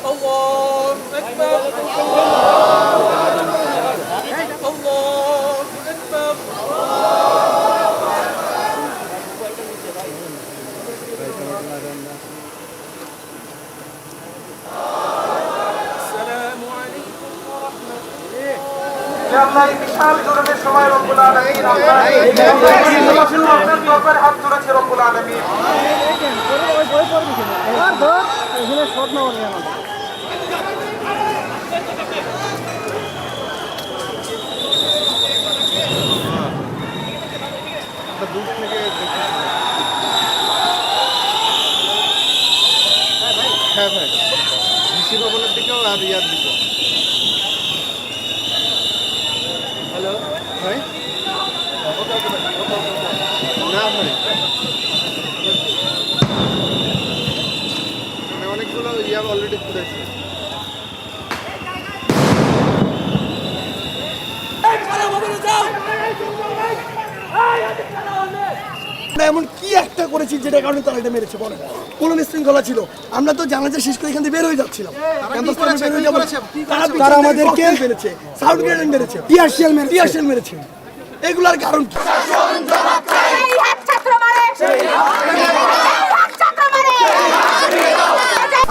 الله أكبر الله أكبر السلام عليكم ورحمة الله আল্লাহ এই বিশাল জুলুমের সময় রব্বুল আলামিন আপনার দরবারে হাত তুলেছে রব্বুল আলামিন। হ্যাঁ ভাই ডিসি ভবনের দিকেও আর ইয়ার দিকেও। হ্যালো ভাই, না ভাই মানে অনেকগুলো ইয়ার অলরেডি ফুটেছে। এমন কি একটা করেছি যেটা কারণে তারা এটা মেরেছে বলে কোন শৃঙ্খলা ছিল? আমরা তো জানাজা শেষ করে এখান থেকে বের হয়ে যাচ্ছিলাম, তারা আমাদেরকে মেরেছে, সাউন্ড গ্রেনেড মেরেছে, টিয়ারশেল মেরেছে। এগুলার কারণ কি?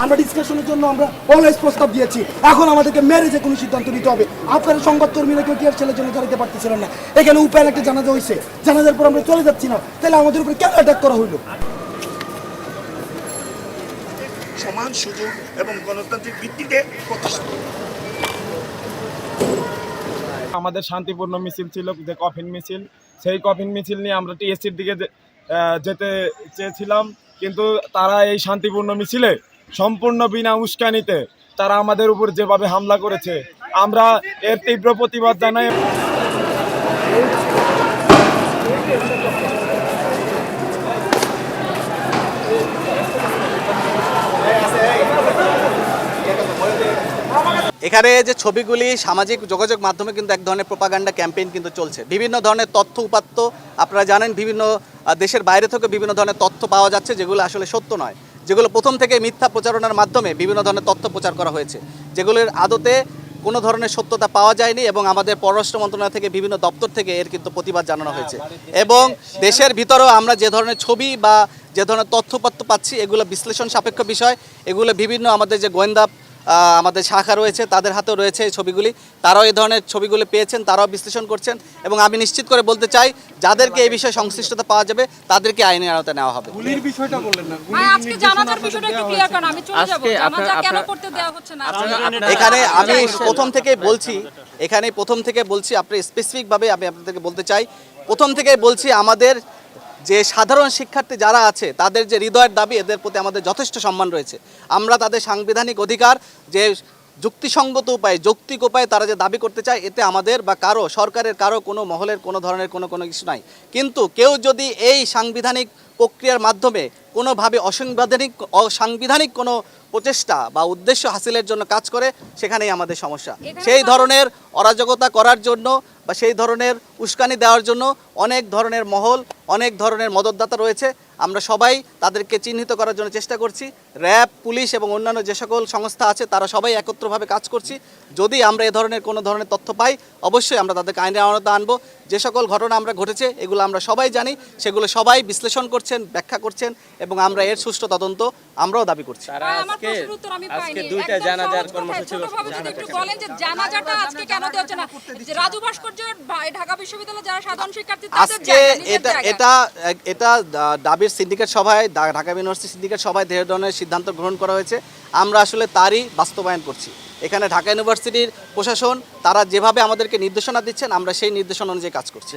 আমরা ডিসকাশনের জন্য আমরা অলওয়েজ প্রস্তাব দিয়েছি, এখন আমাদেরকে মেরে যে কোনো সিদ্ধান্ত নিতে হবে। আপনারা সংবাদকর্মীরা কেউ টিয়ারশেলের জন্য দাঁড়াতে পারতেছিলেন না। এখানে উপায় একটা জানাজা হয়েছে, জানাজার পর আমরা চলে যাচ্ছি না, তাহলে আমাদের উপরে কেন অ্যাটাক করা হইলো? সমান সুযোগ এবং গণতান্ত্রিক ভিত্তিতে আমাদের শান্তিপূর্ণ মিছিল ছিল, যে কফিন মিছিল, সেই কফিন মিছিল নিয়ে আমরা টিএসসির দিকে যেতে চেয়েছিলাম, কিন্তু তারা এই শান্তিপূর্ণ মিছিলে সম্পূর্ণ বিনা উস্কানিতে তারা আমাদের উপর যেভাবে হামলা করেছে, আমরা এর তীব্র প্রতিবাদ জানাই। এখানে যে ছবিগুলি সামাজিক যোগাযোগ মাধ্যমে কিন্তু এক ধরনের প্রোপাগান্ডা ক্যাম্পেইন কিন্তু চলছে। বিভিন্ন ধরনের তথ্য উপাত্ত আপনারা জানেন, বিভিন্ন দেশের বাইরে থেকে বিভিন্ন ধরনের তথ্য পাওয়া যাচ্ছে যেগুলো আসলে সত্য নয়, যেগুলো প্রথম থেকে মিথ্যা প্রচারণার মাধ্যমে বিভিন্ন ধরনের তথ্য প্রচার করা হয়েছে, যেগুলোর আদতে কোনো ধরনের সত্যতা পাওয়া যায়নি। এবং আমাদের পররাষ্ট্র মন্ত্রণালয় থেকে বিভিন্ন দপ্তর থেকে এর কিন্তু প্রতিবাদ জানানো হয়েছে। এবং দেশের ভিতরেও আমরা যে ধরনের ছবি বা যে ধরনের তথ্যপত্র পাচ্ছি, এগুলো বিশ্লেষণ সাপেক্ষ বিষয়। এগুলো বিভিন্ন আমাদের যে গোয়েন্দা আমাদের শাখা রয়েছে তাদের হাতেও রয়েছে এই ছবিগুলি, তারাও এই ধরনের ছবিগুলি পেয়েছেন, তারাও বিশ্লেষণ করছেন। এবং আমি নিশ্চিত করে বলতে চাই, যাদেরকে এই বিষয়ে সংশ্লিষ্টতা পাওয়া যাবে তাদেরকে আইনের আওতায় নেওয়া হবে। গুলির বিষয়টা বললেন না, আজকে জানাজার বিষয়টা একটু ক্লিয়ার করুন। আমি চলে যাব, জানাজা কেন করতে দেওয়া হচ্ছে না? এখানে আমি প্রথম থেকে বলছি, আপনি স্পেসিফিকভাবে আমি আপনাদেরকে বলতে চাই, প্রথম থেকেই বলছি, আমাদের যে সাধারণ শিক্ষার্থী যারা আছে তাদের যে হৃদয়ের দাবি, এদের প্রতি আমাদের যথেষ্ট সম্মান রয়েছে। আমরা তাদের সাংবিধানিক অধিকার যে যুক্তিসঙ্গত উপায়ে, যৌক্তিক উপায়ে তারা যে দাবি করতে চায়, এতে আমাদের বা কারো সরকারের কারো কোনো মহলের কোনো ধরনের কোনো কিছু নাই। কিন্তু কেউ যদি এই সাংবিধানিক প্রক্রিয়ার মাধ্যমে কোনোভাবে অসাংবিধানিক কোনো প্রচেষ্টা বা উদ্দেশ্য হাসিলের জন্য কাজ করে, সেখানেই আমাদের সমস্যা। সেই ধরনের অরাজকতা করার জন্য বা সেই ধরনের উস্কানি দেওয়ার জন্য অনেক ধরনের মহল, অনেক ধরনের মদতদাতা রয়েছে। আমরা সবাই তাদেরকে চিহ্নিত করার জন্য চেষ্টা করছি। র্যাব, পুলিশ এবং অন্যান্য যে সকল সংস্থা আছে তারা সবাই একত্রভাবে কাজ করছি। যদি আমরা এ ধরনের কোনো ধরনের তথ্য পাই, অবশ্যই আমরা তাদেরকে আইনের আওতায় আনবো। যে সকল ঘটনা আমরা ঘটেছে এগুলো আমরা সবাই জানি, সেগুলো সবাই বিশ্লেষণ করছেন, ব্যাখ্যা করছেন, এবং আমরা এর সুষ্ঠু তদন্ত আমরাও দাবি করছি। আজকে দুইটা জানাজার কর্মসূচি একটু বলেন যে জানাজাটা আজকে কেন দেওয়া হচ্ছে না? যে রাজু ভাস্কর্যের ঢাকা বিশ্ববিদ্যালয়ের যারা সাধারণ শিক্ষার্থী আজকে এটা দাবির সিন্ডিকেট সভায়, ঢাকা ইউনিভার্সিটি সিন্ডিকেট সভায় যে ধরনের সিদ্ধান্ত গ্রহণ করা হয়েছে, আমরা আসলে তারই বাস্তবায়ন করছি। এখানে ঢাকা ইউনিভার্সিটির প্রশাসন তারা যেভাবে আমাদেরকে নির্দেশনা দিচ্ছেন, আমরা সেই নির্দেশনা অনুযায়ী কাজ করছি।